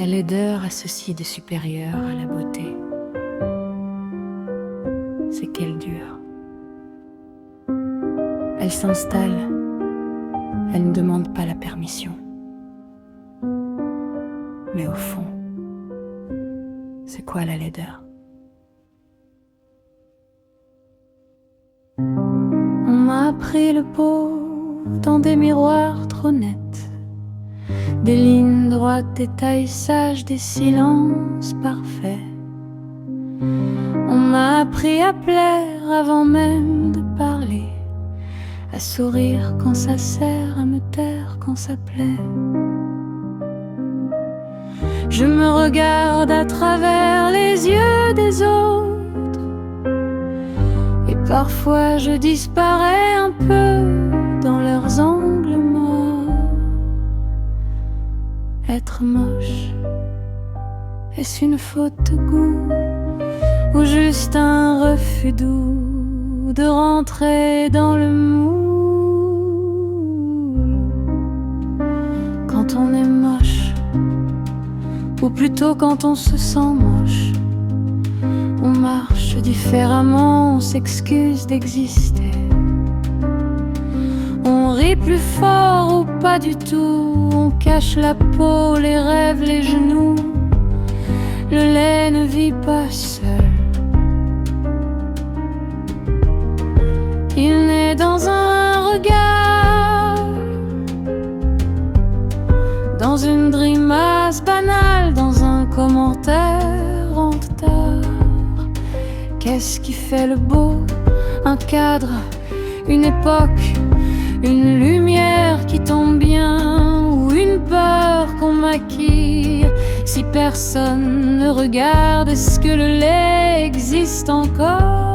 La laideur a ceci de supérieur à la beauté, c'est qu'elle dure. Elle s'installe, elle ne demande pas la permission. Mais au fond, c'est quoi la laideur? On m'a appris le beau dans des miroirs trop nets, des lignes droites, des tailles sages, des silences parfaits. On m'a appris à plaire avant même de parler, à sourire quand ça sert, à me taire quand ça plaît. Je me regarde à travers les yeux des autres, et parfois je disparais un peu dans leurs angles morts. Être moche, est-ce une faute de goût, ou juste un refus doux de rentrer dans le moule? Quand on est moche, ou plutôt quand on se sent moche, on marche différemment, on s'excuse d'exister. On rit plus fort ou pas du tout, on cache la peau, les rêves, les genoux. Le lait ne vit pas seul, il naît dans un regard, dans une grimace banale, dans un commentaire en retard. Qu'est-ce qui fait le beau? Un cadre, une époque, une lumière qui tombe bien, ou une peur qu'on maquille? Si personne ne regarde, est-ce que le lait existe encore?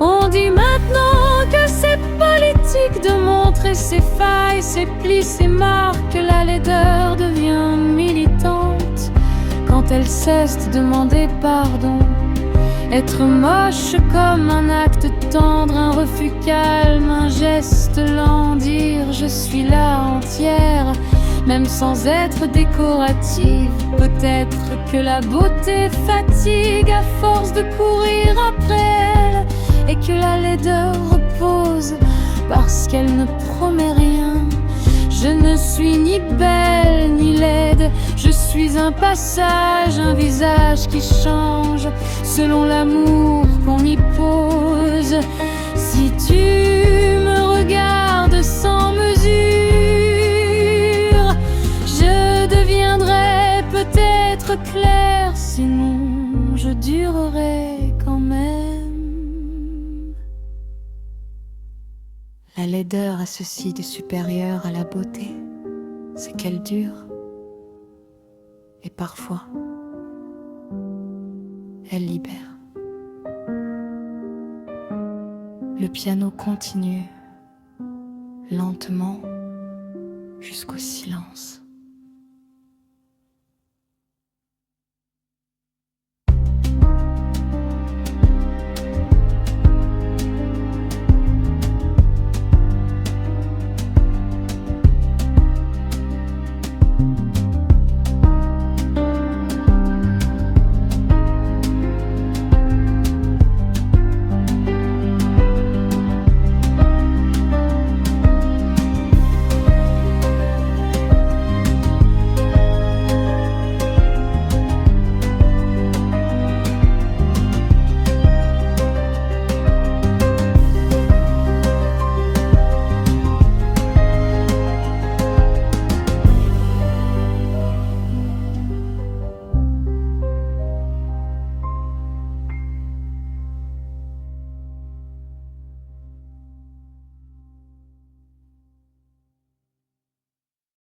On dit maintenant que c'est politique de montrer ses failles, ses plis, ses marques. La laideur devient militante quand elle cesse de demander pardon. Être moche comme un acte tendre, un refus calme, un geste lent, dire je suis là entière, même sans être décorative. Peut-être que la beauté fatigue à force de courir après elle, et que la laideur repose parce qu'elle ne promet rien. Je ne suis ni belle ni laide, je suis un passage, un visage qui change selon l'amour qu'on y pose. Si tu me regardes sans mesure, je deviendrai peut-être claire, sinon je durerai quand même. La laideur a ceci de supérieur à la beauté, c'est qu'elle dure. Et parfois, elle libère. Le piano continue, lentement, jusqu'au silence.